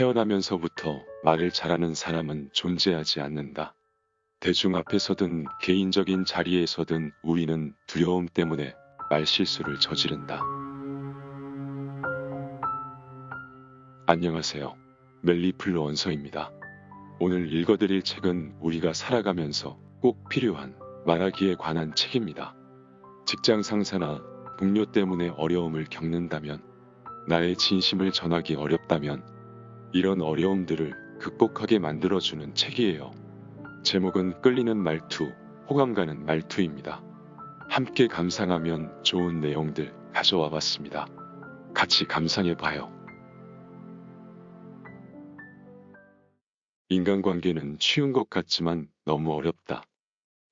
태어나면서부터 말을 잘하는 사람은 존재하지 않는다. 대중 앞에서든 개인적인 자리에서든 우리는 두려움 때문에 말실수를 저지른다. 안녕하세요. 멜리플 원서입니다. 오늘 읽어드릴 책은 우리가 살아가면서 꼭 필요한 말하기에 관한 책입니다. 직장 상사나 동료 때문에 어려움을 겪는다면, 나의 진심을 전하기 어렵다면, 이런 어려움들을 극복하게 만들어주는 책이에요. 제목은 끌리는 말투, 호감 가는 말투입니다. 함께 감상하면 좋은 내용들 가져와 봤습니다. 같이 감상해봐요. 인간관계는 쉬운 것 같지만 너무 어렵다.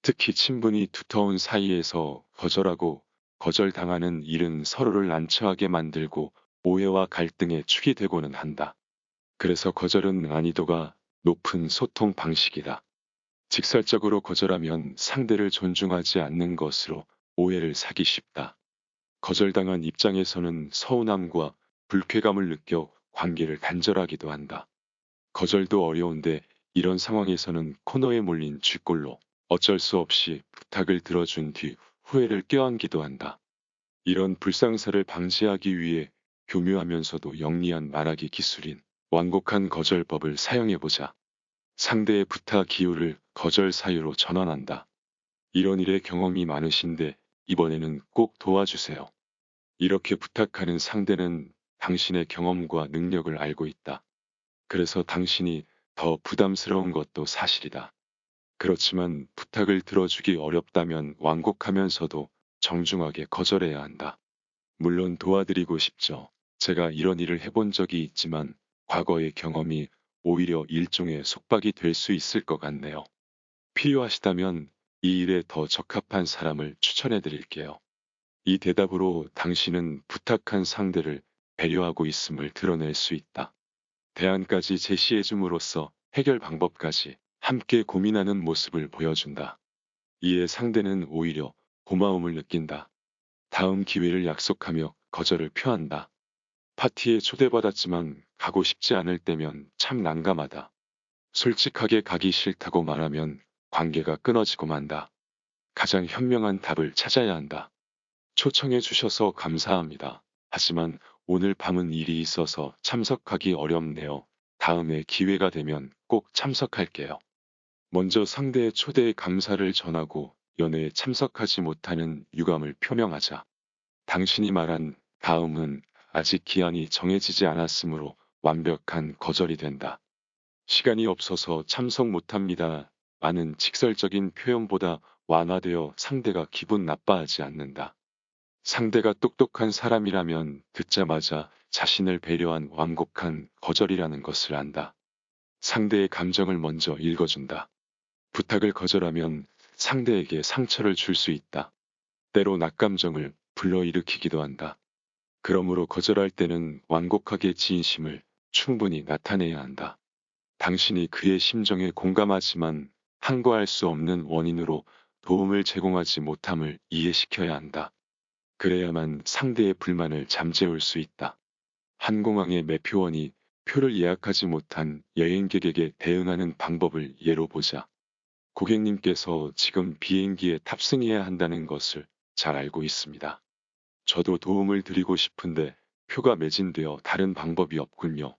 특히 친분이 두터운 사이에서 거절하고 거절당하는 일은 서로를 난처하게 만들고 오해와 갈등의 축이 되고는 한다. 그래서 거절은 난이도가 높은 소통 방식이다. 직설적으로 거절하면 상대를 존중하지 않는 것으로 오해를 사기 쉽다. 거절당한 입장에서는 서운함과 불쾌감을 느껴 관계를 단절하기도 한다. 거절도 어려운데 이런 상황에서는 코너에 몰린 쥐꼴로 어쩔 수 없이 부탁을 들어준 뒤 후회를 껴안기도 한다. 이런 불상사를 방지하기 위해 교묘하면서도 영리한 말하기 기술인 완곡한 거절법을 사용해보자. 상대의 부탁 이유를 거절 사유로 전환한다. 이런 일에 경험이 많으신데 이번에는 꼭 도와주세요. 이렇게 부탁하는 상대는 당신의 경험과 능력을 알고 있다. 그래서 당신이 더 부담스러운 것도 사실이다. 그렇지만 부탁을 들어주기 어렵다면 완곡하면서도 정중하게 거절해야 한다. 물론 도와드리고 싶죠. 제가 이런 일을 해본 적이 있지만 과거의 경험이 오히려 일종의 속박이 될 수 있을 것 같네요. 필요하시다면 이 일에 더 적합한 사람을 추천해 드릴게요. 이 대답으로 당신은 부탁한 상대를 배려하고 있음을 드러낼 수 있다. 대안까지 제시해 줌으로써 해결 방법까지 함께 고민하는 모습을 보여준다. 이에 상대는 오히려 고마움을 느낀다. 다음 기회를 약속하며 거절을 표한다. 파티에 초대받았지만 가고 싶지 않을 때면 참 난감하다. 솔직하게 가기 싫다고 말하면 관계가 끊어지고 만다. 가장 현명한 답을 찾아야 한다. 초청해 주셔서 감사합니다. 하지만 오늘 밤은 일이 있어서 참석하기 어렵네요. 다음에 기회가 되면 꼭 참석할게요. 먼저 상대의 초대에 감사를 전하고 연회에 참석하지 못하는 유감을 표명하자. 당신이 말한 다음은 아직 기한이 정해지지 않았으므로 완벽한 거절이 된다. 시간이 없어서 참석 못합니다. 많은 직설적인 표현보다 완화되어 상대가 기분 나빠하지 않는다. 상대가 똑똑한 사람이라면 듣자마자 자신을 배려한 완곡한 거절이라는 것을 안다. 상대의 감정을 먼저 읽어준다. 부탁을 거절하면 상대에게 상처를 줄 수 있다. 때로 낙감정을 불러일으키기도 한다. 그러므로 거절할 때는 완곡하게 진심을 충분히 나타내야 한다. 당신이 그의 심정에 공감하지만 항거할 수 없는 원인으로 도움을 제공하지 못함을 이해시켜야 한다. 그래야만 상대의 불만을 잠재울 수 있다. 항공항의 매표원이 표를 예약하지 못한 여행객에게 대응하는 방법을 예로 보자. 고객님께서 지금 비행기에 탑승해야 한다는 것을 잘 알고 있습니다. 저도 도움을 드리고 싶은데 표가 매진되어 다른 방법이 없군요.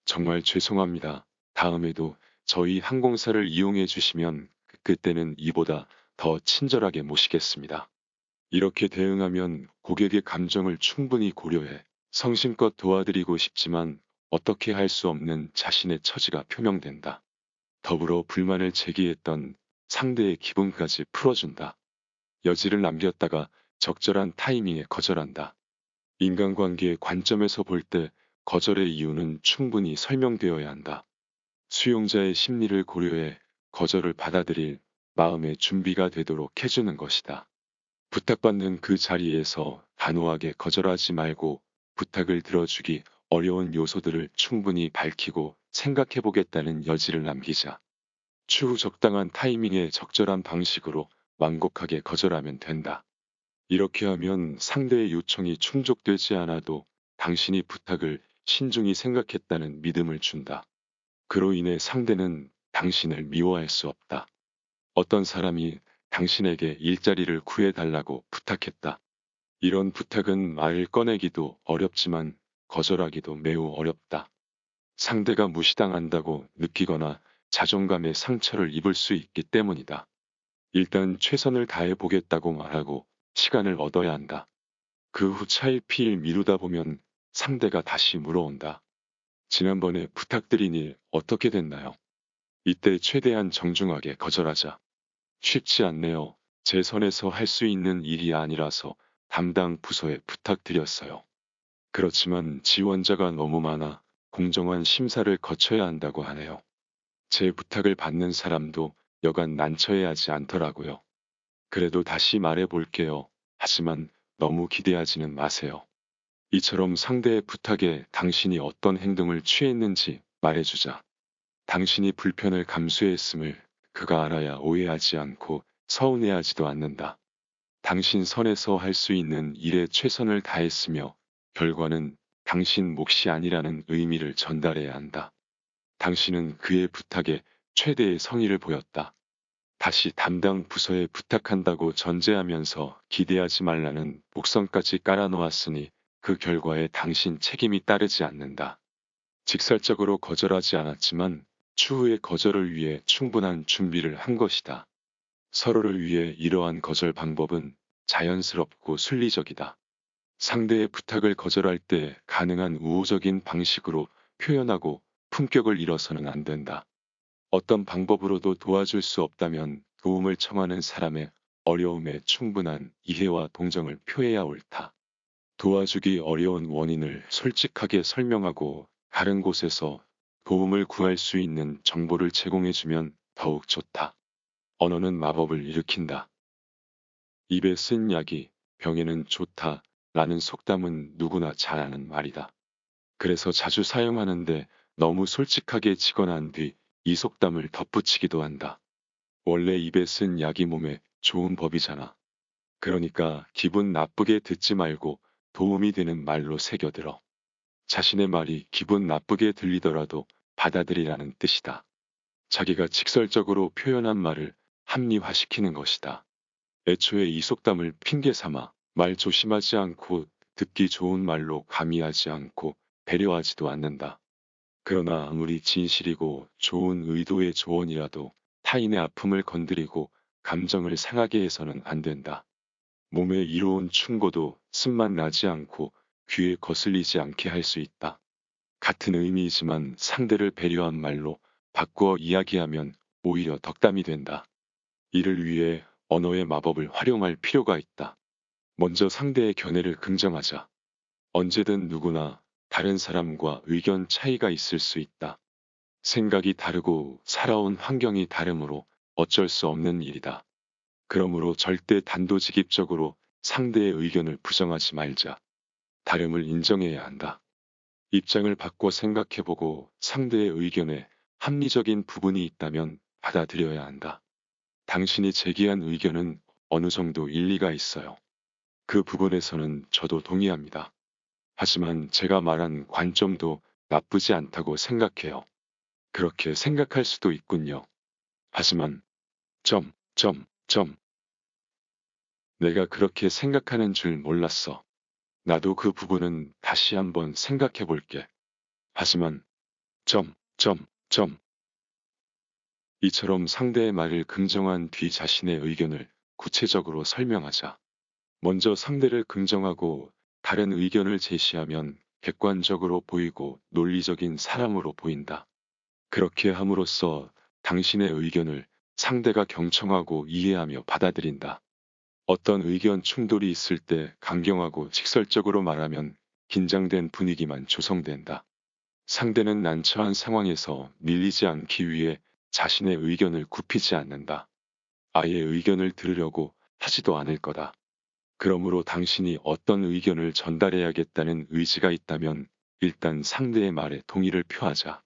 정말 죄송합니다. 다음에도 저희 항공사를 이용해 주시면 그때는 이보다 더 친절하게 모시겠습니다. 이렇게 대응하면 고객의 감정을 충분히 고려해 성심껏 도와드리고 싶지만 어떻게 할 수 없는 자신의 처지가 표명된다. 더불어 불만을 제기했던 상대의 기분까지 풀어준다. 여지를 남겼다가 적절한 타이밍에 거절한다. 인간관계의 관점에서 볼 때 거절의 이유는 충분히 설명되어야 한다. 수용자의 심리를 고려해 거절을 받아들일 마음의 준비가 되도록 해주는 것이다. 부탁받는 그 자리에서 단호하게 거절하지 말고 부탁을 들어주기 어려운 요소들을 충분히 밝히고 생각해보겠다는 여지를 남기자. 추후 적당한 타이밍에 적절한 방식으로 완곡하게 거절하면 된다. 이렇게 하면 상대의 요청이 충족되지 않아도 당신이 부탁을 신중히 생각했다는 믿음을 준다. 그로 인해 상대는 당신을 미워할 수 없다. 어떤 사람이 당신에게 일자리를 구해달라고 부탁했다. 이런 부탁은 말을 꺼내기도 어렵지만 거절하기도 매우 어렵다. 상대가 무시당한다고 느끼거나 자존감의 상처를 입을 수 있기 때문이다. 일단 최선을 다해 보겠다고 말하고 시간을 얻어야 한다. 그 후 차일피일 미루다 보면 상대가 다시 물어온다. 지난번에 부탁드린 일 어떻게 됐나요? 이때 최대한 정중하게 거절하자. 쉽지 않네요. 제 선에서 할 수 있는 일이 아니라서 담당 부서에 부탁드렸어요. 그렇지만 지원자가 너무 많아 공정한 심사를 거쳐야 한다고 하네요. 제 부탁을 받는 사람도 여간 난처해하지 않더라고요. 그래도 다시 말해 볼게요. 하지만 너무 기대하지는 마세요. 이처럼 상대의 부탁에 당신이 어떤 행동을 취했는지 말해주자. 당신이 불편을 감수했음을 그가 알아야 오해하지 않고 서운해하지도 않는다. 당신 선에서 할 수 있는 일에 최선을 다했으며 결과는 당신 몫이 아니라는 의미를 전달해야 한다. 당신은 그의 부탁에 최대의 성의를 보였다. 다시 담당 부서에 부탁한다고 전제하면서 기대하지 말라는 복선까지 깔아놓았으니 그 결과에 당신 책임이 따르지 않는다. 직설적으로 거절하지 않았지만 추후의 거절을 위해 충분한 준비를 한 것이다. 서로를 위해 이러한 거절 방법은 자연스럽고 순리적이다. 상대의 부탁을 거절할 때 가능한 우호적인 방식으로 표현하고 품격을 잃어서는 안 된다. 어떤 방법으로도 도와줄 수 없다면 도움을 청하는 사람의 어려움에 충분한 이해와 동정을 표해야 옳다. 도와주기 어려운 원인을 솔직하게 설명하고 다른 곳에서 도움을 구할 수 있는 정보를 제공해주면 더욱 좋다. 언어는 마법을 일으킨다. 입에 쓴 약이 병에는 좋다 라는 속담은 누구나 잘 아는 말이다. 그래서 자주 사용하는데 너무 솔직하게 직언한 뒤 이 속담을 덧붙이기도 한다. 원래 입에 쓴 약이 몸에 좋은 법이잖아. 그러니까 기분 나쁘게 듣지 말고 도움이 되는 말로 새겨들어. 자신의 말이 기분 나쁘게 들리더라도 받아들이라는 뜻이다. 자기가 직설적으로 표현한 말을 합리화시키는 것이다. 애초에 이 속담을 핑계 삼아 말 조심하지 않고 듣기 좋은 말로 가미하지 않고 배려하지도 않는다. 그러나 아무리 진실이고 좋은 의도의 조언이라도 타인의 아픔을 건드리고 감정을 상하게 해서는 안 된다. 몸에 이로운 충고도 쓴맛 나지 않고 귀에 거슬리지 않게 할 수 있다. 같은 의미이지만 상대를 배려한 말로 바꾸어 이야기하면 오히려 덕담이 된다. 이를 위해 언어의 마법을 활용할 필요가 있다. 먼저 상대의 견해를 긍정하자. 언제든 누구나 다른 사람과 의견 차이가 있을 수 있다. 생각이 다르고 살아온 환경이 다르므로 어쩔 수 없는 일이다. 그러므로 절대 단도직입적으로 상대의 의견을 부정하지 말자. 다름을 인정해야 한다. 입장을 바꿔 생각해보고 상대의 의견에 합리적인 부분이 있다면 받아들여야 한다. 당신이 제기한 의견은 어느 정도 일리가 있어요. 그 부분에서는 저도 동의합니다. 하지만 제가 말한 관점도 나쁘지 않다고 생각해요. 그렇게 생각할 수도 있군요. 하지만 내가 그렇게 생각하는 줄 몰랐어. 나도 그 부분은 다시 한번 생각해 볼게. 하지만 점. 이처럼 상대의 말을 긍정한 뒤 자신의 의견을 구체적으로 설명하자. 먼저 상대를 긍정하고 다른 의견을 제시하면 객관적으로 보이고 논리적인 사람으로 보인다. 그렇게 함으로써 당신의 의견을 상대가 경청하고 이해하며 받아들인다. 어떤 의견 충돌이 있을 때 강경하고 직설적으로 말하면 긴장된 분위기만 조성된다. 상대는 난처한 상황에서 밀리지 않기 위해 자신의 의견을 굽히지 않는다. 아예 의견을 들으려고 하지도 않을 거다. 그러므로 당신이 어떤 의견을 전달해야겠다는 의지가 있다면 일단 상대의 말에 동의를 표하자.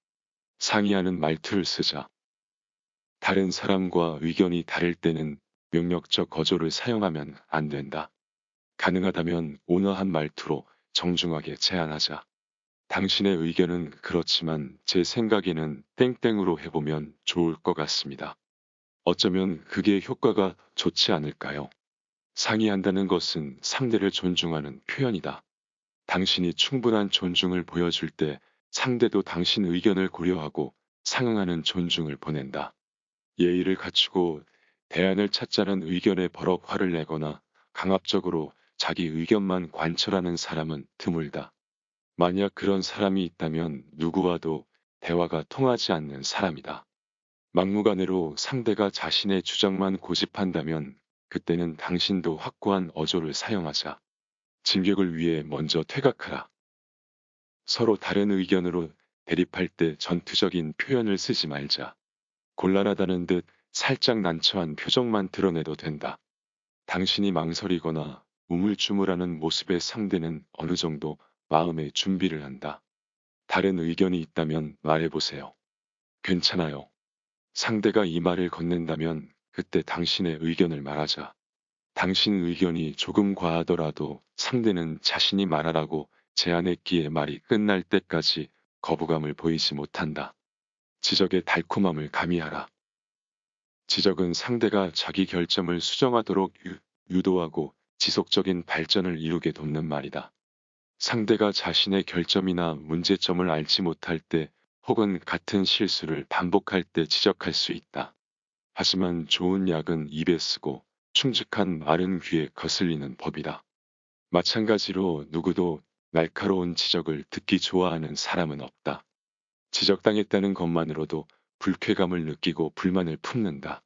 상의하는 말투를 쓰자. 다른 사람과 의견이 다를 때는 명령적 거절을 사용하면 안 된다. 가능하다면 온화한 말투로 정중하게 제안하자. 당신의 의견은 그렇지만 제 생각에는 땡땡으로 해보면 좋을 것 같습니다. 어쩌면 그게 효과가 좋지 않을까요? 상의한다는 것은 상대를 존중하는 표현이다. 당신이 충분한 존중을 보여줄 때 상대도 당신 의견을 고려하고 상응하는 존중을 보낸다. 예의를 갖추고 대안을 찾자는 의견에 버럭 화를 내거나 강압적으로 자기 의견만 관철하는 사람은 드물다. 만약 그런 사람이 있다면 누구와도 대화가 통하지 않는 사람이다. 막무가내로 상대가 자신의 주장만 고집한다면 그때는 당신도 확고한 어조를 사용하자. 진격을 위해 먼저 퇴각하라. 서로 다른 의견으로 대립할 때 전투적인 표현을 쓰지 말자. 곤란하다는 듯 살짝 난처한 표정만 드러내도 된다. 당신이 망설이거나 우물쭈물하는 모습의 상대는 어느 정도 마음의 준비를 한다. 다른 의견이 있다면 말해보세요. 괜찮아요. 상대가 이 말을 건넨다면 그때 당신의 의견을 말하자. 당신 의견이 조금 과하더라도 상대는 자신이 말하라고 제안했기에 말이 끝날 때까지 거부감을 보이지 못한다. 지적의 달콤함을 가미하라. 지적은 상대가 자기 결점을 수정하도록 유도하고 지속적인 발전을 이루게 돕는 말이다. 상대가 자신의 결점이나 문제점을 알지 못할 때 혹은 같은 실수를 반복할 때 지적할 수 있다. 하지만 좋은 약은 입에 쓰고 충직한 말은 귀에 거슬리는 법이다. 마찬가지로 누구도 날카로운 지적을 듣기 좋아하는 사람은 없다. 지적당했다는 것만으로도 불쾌감을 느끼고 불만을 품는다.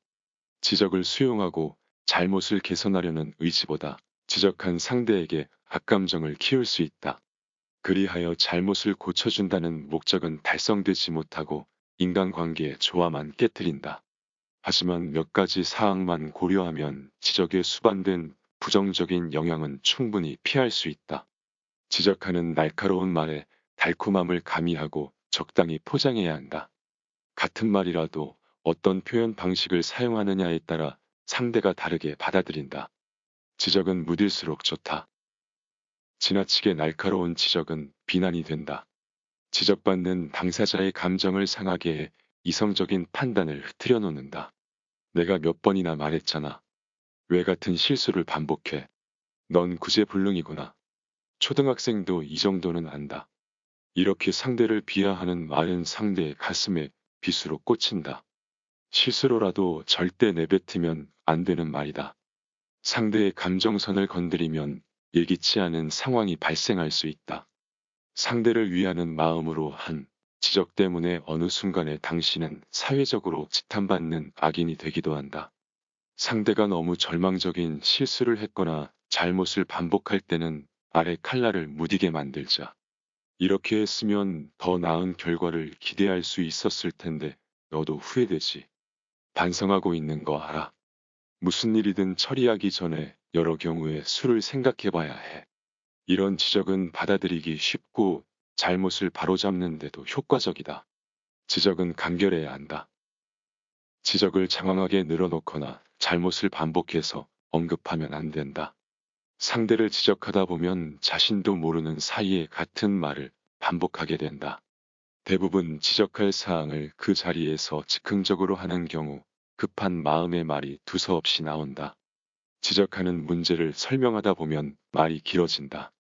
지적을 수용하고 잘못을 개선하려는 의지보다 지적한 상대에게 악감정을 키울 수 있다. 그리하여 잘못을 고쳐준다는 목적은 달성되지 못하고 인간관계의 조화만 깨뜨린다. 하지만 몇 가지 사항만 고려하면 지적에 수반된 부정적인 영향은 충분히 피할 수 있다. 지적하는 날카로운 말에 달콤함을 가미하고 적당히 포장해야 한다. 같은 말이라도 어떤 표현 방식을 사용하느냐에 따라 상대가 다르게 받아들인다. 지적은 무딜수록 좋다. 지나치게 날카로운 지적은 비난이 된다. 지적받는 당사자의 감정을 상하게 해 이성적인 판단을 흐트려 놓는다. 내가 몇 번이나 말했잖아. 왜 같은 실수를 반복해? 넌 구제불능이구나. 초등학생도 이 정도는 안다. 이렇게 상대를 비하하는 말은 상대의 가슴에 빗으로 꽂힌다. 실수로라도 절대 내뱉으면 안 되는 말이다. 상대의 감정선을 건드리면 예기치 않은 상황이 발생할 수 있다. 상대를 위하는 마음으로 한 지적 때문에 어느 순간에 당신은 사회적으로 지탄받는 악인이 되기도 한다. 상대가 너무 절망적인 실수를 했거나 잘못을 반복할 때는 말의 칼날을 무디게 만들자. 이렇게 했으면 더 나은 결과를 기대할 수 있었을 텐데 너도 후회되지. 반성하고 있는 거 알아. 무슨 일이든 처리하기 전에 여러 경우의 수를 생각해 봐야 해. 이런 지적은 받아들이기 쉽고 잘못을 바로잡는 데도 효과적이다. 지적은 간결해야 한다. 지적을 장황하게 늘어놓거나 잘못을 반복해서 언급하면 안 된다. 상대를 지적하다 보면 자신도 모르는 사이에 같은 말을 반복하게 된다. 대부분 지적할 사항을 그 자리에서 즉흥적으로 하는 경우 급한 마음의 말이 두서없이 나온다. 지적하는 문제를 설명하다 보면 말이 길어진다.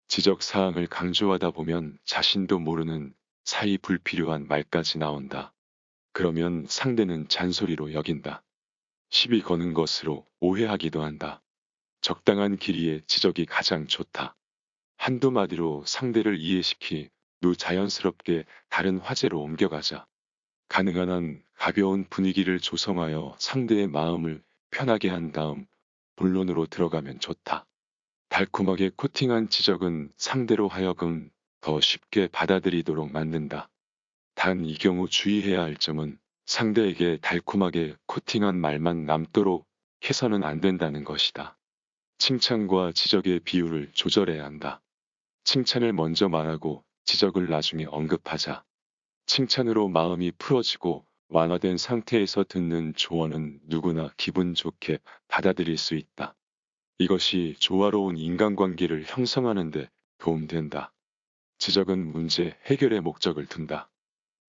지적 사항을 강조하다 보면 자신도 모르는 사이 불필요한 말까지 나온다. 그러면 상대는 잔소리로 여긴다. 시비 거는 것으로 오해하기도 한다. 적당한 길이의 지적이 가장 좋다. 한두 마디로 상대를 이해시키 자연스럽게 다른 화제로 옮겨가자. 가능한 한 가벼운 분위기를 조성하여 상대의 마음을 편하게 한 다음 본론으로 들어가면 좋다. 달콤하게 코팅한 지적은 상대로 하여금 더 쉽게 받아들이도록 만든다. 단 이 경우 주의해야 할 점은 상대에게 달콤하게 코팅한 말만 남도록 해서는 안 된다는 것이다. 칭찬과 지적의 비율을 조절해야 한다. 칭찬을 먼저 말하고 지적을 나중에 언급하자. 칭찬으로 마음이 풀어지고 완화된 상태에서 듣는 조언은 누구나 기분 좋게 받아들일 수 있다. 이것이 조화로운 인간관계를 형성하는 데 도움된다. 지적은 문제 해결의 목적을 둔다.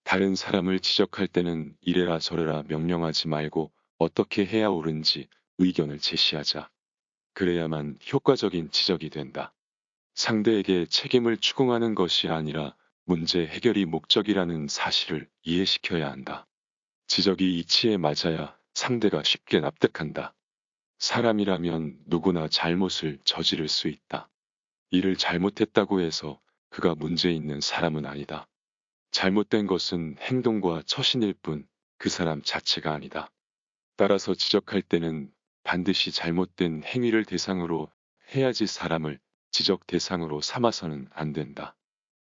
다른 사람을 지적할 때는 이래라 저래라 명령하지 말고 어떻게 해야 옳은지 의견을 제시하자. 그래야만 효과적인 지적이 된다. 상대에게 책임을 추궁하는 것이 아니라 문제 해결이 목적이라는 사실을 이해시켜야 한다. 지적이 이치에 맞아야 상대가 쉽게 납득한다. 사람이라면 누구나 잘못을 저지를 수 있다. 일을 잘못했다고 해서 그가 문제 있는 사람은 아니다. 잘못된 것은 행동과 처신일 뿐 그 사람 자체가 아니다. 따라서 지적할 때는 반드시 잘못된 행위를 대상으로 해야지 사람을 지적 대상으로 삼아서는 안 된다.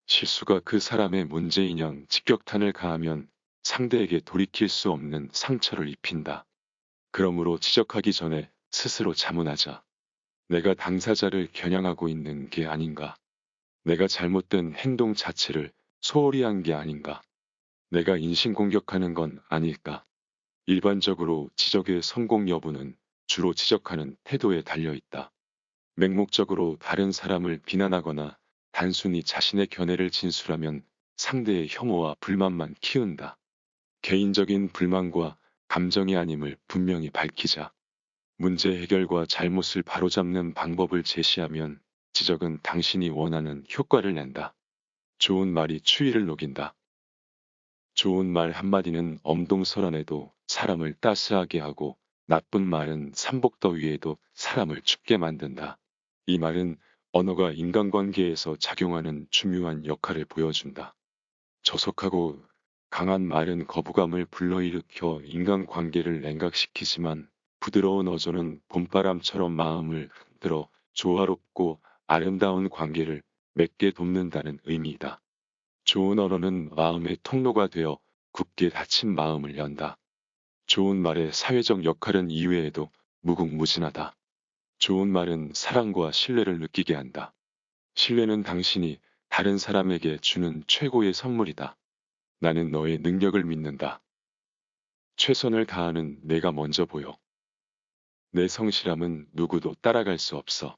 실수가 그 사람의 문제인형 직격탄을 가하면 상대에게 돌이킬 수 없는 상처를 입힌다. 그러므로 지적하기 전에 스스로 자문하자. 내가 당사자를 겨냥하고 있는 게 아닌가? 내가 잘못된 행동 자체를 소홀히 한 게 아닌가? 내가 인신공격하는 건 아닐까? 일반적으로 지적의 성공 여부는 주로 지적하는 태도에 달려 있다. 맹목적으로 다른 사람을 비난하거나 단순히 자신의 견해를 진술하면 상대의 혐오와 불만만 키운다. 개인적인 불만과 감정이 아님을 분명히 밝히자. 문제 해결과 잘못을 바로잡는 방법을 제시하면 지적은 당신이 원하는 효과를 낸다. 좋은 말이 추위를 녹인다. 좋은 말 한마디는 엄동설안에도 사람을 따스하게 하고 나쁜 말은 삼복더위에도 사람을 춥게 만든다. 이 말은 언어가 인간관계에서 작용하는 중요한 역할을 보여준다. 저속하고 강한 말은 거부감을 불러일으켜 인간관계를 냉각시키지만 부드러운 어조는 봄바람처럼 마음을 흔들어 조화롭고 아름다운 관계를 맺게 돕는다는 의미이다. 좋은 언어는 마음의 통로가 되어 굳게 닫힌 마음을 연다. 좋은 말의 사회적 역할은 이외에도 무궁무진하다. 좋은 말은 사랑과 신뢰를 느끼게 한다. 신뢰는 당신이 다른 사람에게 주는 최고의 선물이다. 나는 너의 능력을 믿는다. 최선을 다하는 내가 먼저 보여. 내 성실함은 누구도 따라갈 수 없어.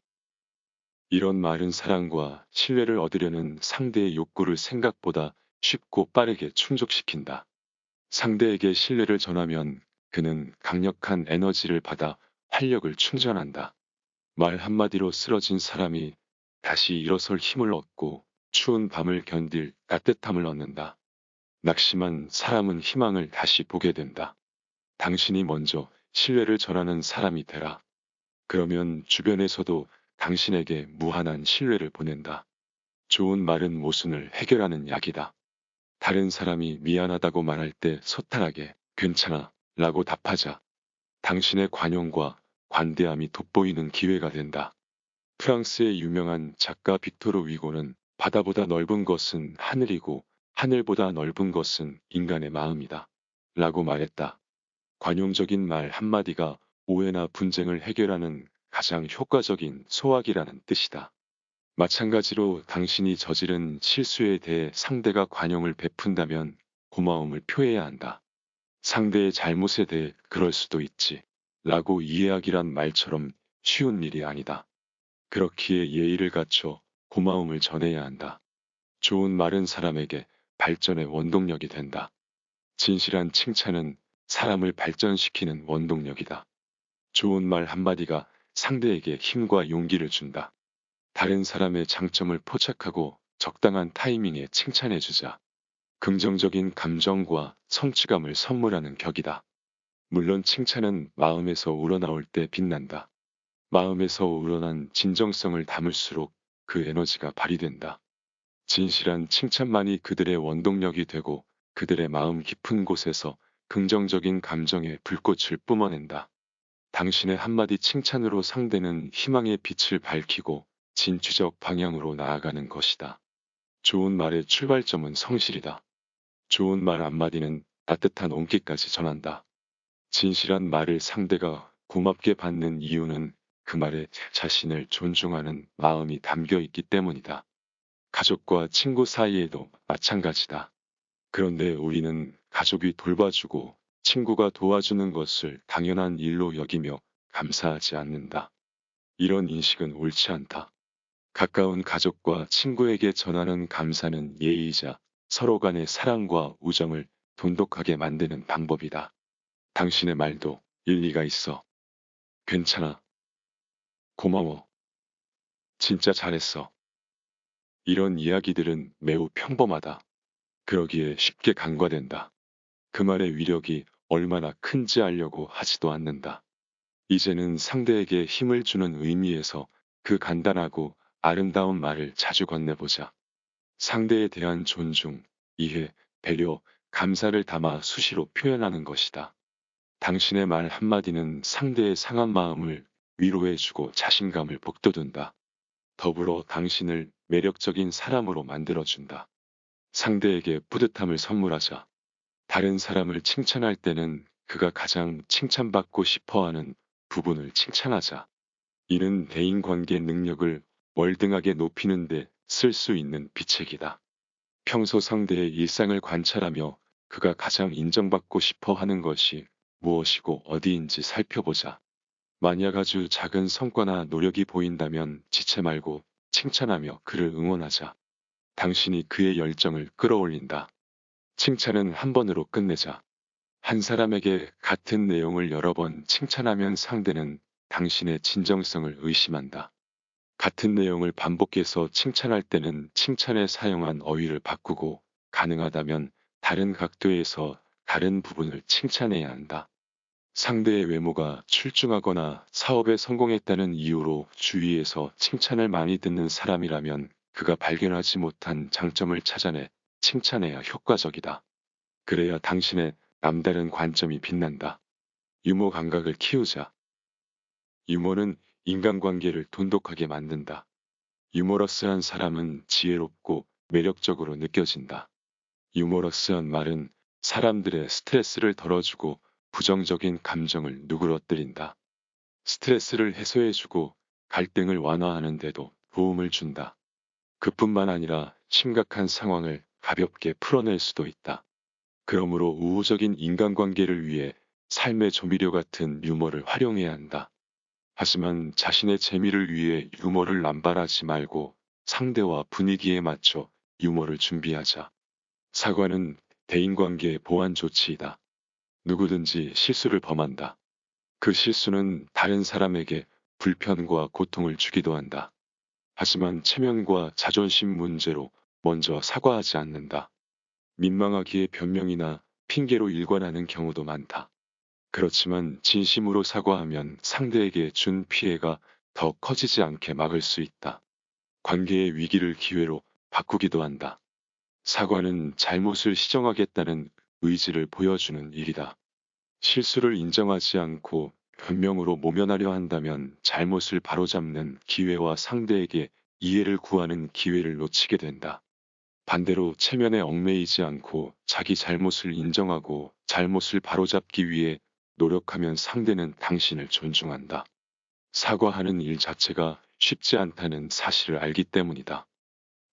이런 말은 사랑과 신뢰를 얻으려는 상대의 욕구를 생각보다 쉽고 빠르게 충족시킨다. 상대에게 신뢰를 전하면 그는 강력한 에너지를 받아 활력을 충전한다. 말 한마디로 쓰러진 사람이 다시 일어설 힘을 얻고 추운 밤을 견딜 따뜻함을 얻는다. 낙심한 사람은 희망을 다시 보게 된다. 당신이 먼저 신뢰를 전하는 사람이 되라. 그러면 주변에서도 당신에게 무한한 신뢰를 보낸다. 좋은 말은 모순을 해결하는 약이다. 다른 사람이 미안하다고 말할 때 소탈하게 괜찮아 라고 답하자. 당신의 관용과 관대함이 돋보이는 기회가 된다. 프랑스의 유명한 작가 빅토르 위고는 바다보다 넓은 것은 하늘이고 하늘보다 넓은 것은 인간의 마음이다. 라고 말했다. 관용적인 말 한마디가 오해나 분쟁을 해결하는 가장 효과적인 소화기라는 뜻이다. 마찬가지로 당신이 저지른 실수에 대해 상대가 관용을 베푼다면 고마움을 표해야 한다. 상대의 잘못에 대해 그럴 수도 있지. 라고 이해하기란 말처럼 쉬운 일이 아니다. 그렇기에 예의를 갖춰 고마움을 전해야 한다. 좋은 말은 사람에게 발전의 원동력이 된다. 진실한 칭찬은 사람을 발전시키는 원동력이다. 좋은 말 한마디가 상대에게 힘과 용기를 준다. 다른 사람의 장점을 포착하고 적당한 타이밍에 칭찬해주자. 긍정적인 감정과 성취감을 선물하는 격이다. 물론 칭찬은 마음에서 우러나올 때 빛난다. 마음에서 우러난 진정성을 담을수록 그 에너지가 발휘된다. 진실한 칭찬만이 그들의 원동력이 되고 그들의 마음 깊은 곳에서 긍정적인 감정의 불꽃을 뿜어낸다. 당신의 한마디 칭찬으로 상대는 희망의 빛을 밝히고 진취적 방향으로 나아가는 것이다. 좋은 말의 출발점은 성실이다. 좋은 말 한마디는 따뜻한 온기까지 전한다. 진실한 말을 상대가 고맙게 받는 이유는 그 말에 자신을 존중하는 마음이 담겨 있기 때문이다. 가족과 친구 사이에도 마찬가지다. 그런데 우리는 가족이 돌봐주고 친구가 도와주는 것을 당연한 일로 여기며 감사하지 않는다. 이런 인식은 옳지 않다. 가까운 가족과 친구에게 전하는 감사는 예의이자 서로 간의 사랑과 우정을 돈독하게 만드는 방법이다. 당신의 말도 일리가 있어. 괜찮아. 고마워. 진짜 잘했어. 이런 이야기들은 매우 평범하다. 그러기에 쉽게 간과된다. 그 말의 위력이 얼마나 큰지 알려고 하지도 않는다. 이제는 상대에게 힘을 주는 의미에서 그 간단하고 아름다운 말을 자주 건네보자. 상대에 대한 존중, 이해, 배려, 감사를 담아 수시로 표현하는 것이다. 당신의 말 한마디는 상대의 상한 마음을 위로해주고 자신감을 북돋운다. 더불어 당신을 매력적인 사람으로 만들어준다. 상대에게 뿌듯함을 선물하자. 다른 사람을 칭찬할 때는 그가 가장 칭찬받고 싶어하는 부분을 칭찬하자. 이는 대인관계 능력을 월등하게 높이는 데 쓸 수 있는 비책이다. 평소 상대의 일상을 관찰하며 그가 가장 인정받고 싶어 하는 것이 무엇이고 어디인지 살펴보자. 만약 아주 작은 성과나 노력이 보인다면 지체 말고 칭찬하며 그를 응원하자. 당신이 그의 열정을 끌어올린다. 칭찬은 한 번으로 끝내자. 한 사람에게 같은 내용을 여러 번 칭찬하면 상대는 당신의 진정성을 의심한다. 같은 내용을 반복해서 칭찬할 때는 칭찬에 사용한 어휘를 바꾸고 가능하다면 다른 각도에서 다른 부분을 칭찬해야 한다. 상대의 외모가 출중하거나 사업에 성공했다는 이유로 주위에서 칭찬을 많이 듣는 사람이라면 그가 발견하지 못한 장점을 찾아내 칭찬해야 효과적이다. 그래야 당신의 남다른 관점이 빛난다. 유머 감각을 키우자. 유머는 인간관계를 돈독하게 만든다. 유머러스한 사람은 지혜롭고 매력적으로 느껴진다. 유머러스한 말은 사람들의 스트레스를 덜어주고 부정적인 감정을 누그러뜨린다. 스트레스를 해소해주고 갈등을 완화하는 데도 도움을 준다. 그뿐만 아니라 심각한 상황을 가볍게 풀어낼 수도 있다. 그러므로 우호적인 인간관계를 위해 삶의 조미료 같은 유머를 활용해야 한다. 하지만 자신의 재미를 위해 유머를 남발하지 말고 상대와 분위기에 맞춰 유머를 준비하자. 사과는 대인관계의 보완 조치이다. 누구든지 실수를 범한다. 그 실수는 다른 사람에게 불편과 고통을 주기도 한다. 하지만 체면과 자존심 문제로 먼저 사과하지 않는다. 민망하기에 변명이나 핑계로 일관하는 경우도 많다. 그렇지만 진심으로 사과하면 상대에게 준 피해가 더 커지지 않게 막을 수 있다. 관계의 위기를 기회로 바꾸기도 한다. 사과는 잘못을 시정하겠다는 의지를 보여주는 일이다. 실수를 인정하지 않고 변명으로 모면하려 한다면 잘못을 바로잡는 기회와 상대에게 이해를 구하는 기회를 놓치게 된다. 반대로 체면에 얽매이지 않고 자기 잘못을 인정하고 잘못을 바로잡기 위해 노력하면 상대는 당신을 존중한다. 사과하는 일 자체가 쉽지 않다는 사실을 알기 때문이다.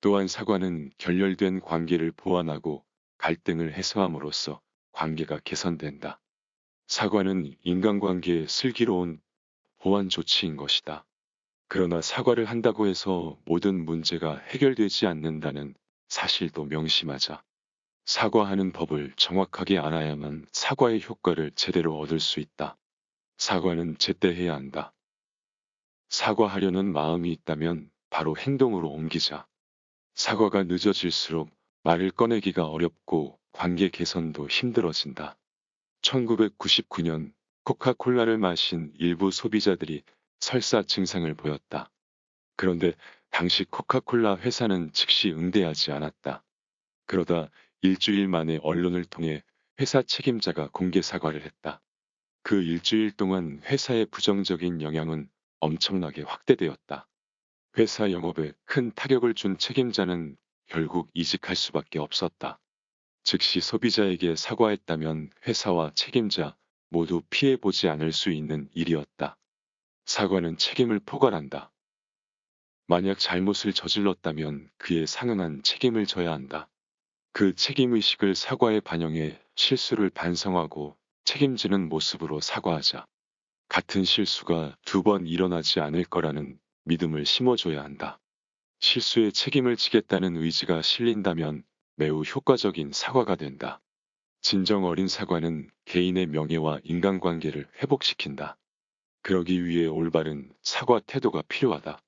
또한 사과는 결렬된 관계를 보완하고 갈등을 해소함으로써 관계가 개선된다. 사과는 인간관계의 슬기로운 보완 조치인 것이다. 그러나 사과를 한다고 해서 모든 문제가 해결되지 않는다는 사실도 명심하자. 사과하는 법을 정확하게 알아야만 사과의 효과를 제대로 얻을 수 있다. 사과는 제때 해야 한다. 사과하려는 마음이 있다면 바로 행동으로 옮기자. 사과가 늦어질수록 말을 꺼내기가 어렵고 관계 개선도 힘들어진다. 1999년 코카콜라를 마신 일부 소비자들이 설사 증상을 보였다. 그런데 당시 코카콜라 회사는 즉시 응대하지 않았다. 그러다 일주일 만에 언론을 통해 회사 책임자가 공개 사과를 했다. 그 일주일 동안 회사의 부정적인 영향은 엄청나게 확대되었다. 회사 영업에 큰 타격을 준 책임자는 결국 이직할 수밖에 없었다. 즉시 소비자에게 사과했다면 회사와 책임자 모두 피해보지 않을 수 있는 일이었다. 사과는 책임을 포괄한다. 만약 잘못을 저질렀다면 그에 상응한 책임을 져야 한다. 그 책임의식을 사과에 반영해 실수를 반성하고 책임지는 모습으로 사과하자. 같은 실수가 두 번 일어나지 않을 거라는 믿음을 심어줘야 한다. 실수에 책임을 지겠다는 의지가 실린다면 매우 효과적인 사과가 된다. 진정 어린 사과는 개인의 명예와 인간관계를 회복시킨다. 그러기 위해 올바른 사과 태도가 필요하다.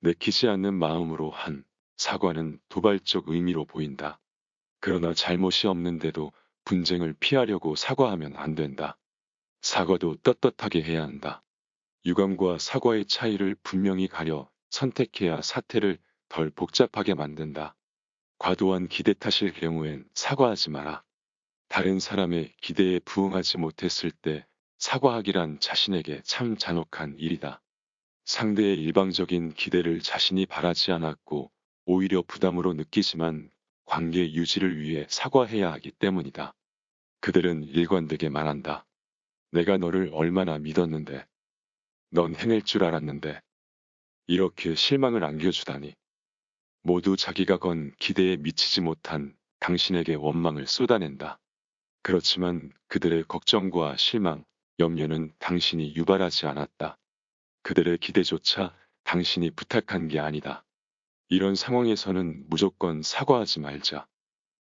내키지 않는 마음으로 한 사과는 도발적 의미로 보인다. 그러나 잘못이 없는데도 분쟁을 피하려고 사과하면 안 된다. 사과도 떳떳하게 해야 한다. 유감과 사과의 차이를 분명히 가려 선택해야 사태를 덜 복잡하게 만든다. 과도한 기대 탓일 경우엔 사과하지 마라. 다른 사람의 기대에 부응하지 못했을 때 사과하기란 자신에게 참 잔혹한 일이다. 상대의 일방적인 기대를 자신이 바라지 않았고 오히려 부담으로 느끼지만 관계 유지를 위해 사과해야 하기 때문이다. 그들은 일관되게 말한다. 내가 너를 얼마나 믿었는데, 넌 해낼 줄 알았는데, 이렇게 실망을 안겨주다니. 모두 자기가 건 기대에 미치지 못한 당신에게 원망을 쏟아낸다. 그렇지만 그들의 걱정과 실망, 염려는 당신이 유발하지 않았다. 그들의 기대조차 당신이 부탁한 게 아니다. 이런 상황에서는 무조건 사과하지 말자.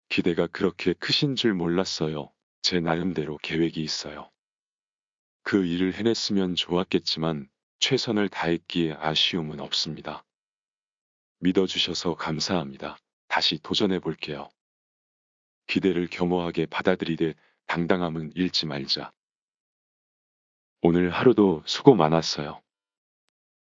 기대가 그렇게 크신 줄 몰랐어요. 제 나름대로 계획이 있어요. 그 일을 해냈으면 좋았겠지만 최선을 다했기에 아쉬움은 없습니다. 믿어주셔서 감사합니다. 다시 도전해 볼게요. 기대를 겸허하게 받아들이되 당당함은 잃지 말자. 오늘 하루도 수고 많았어요.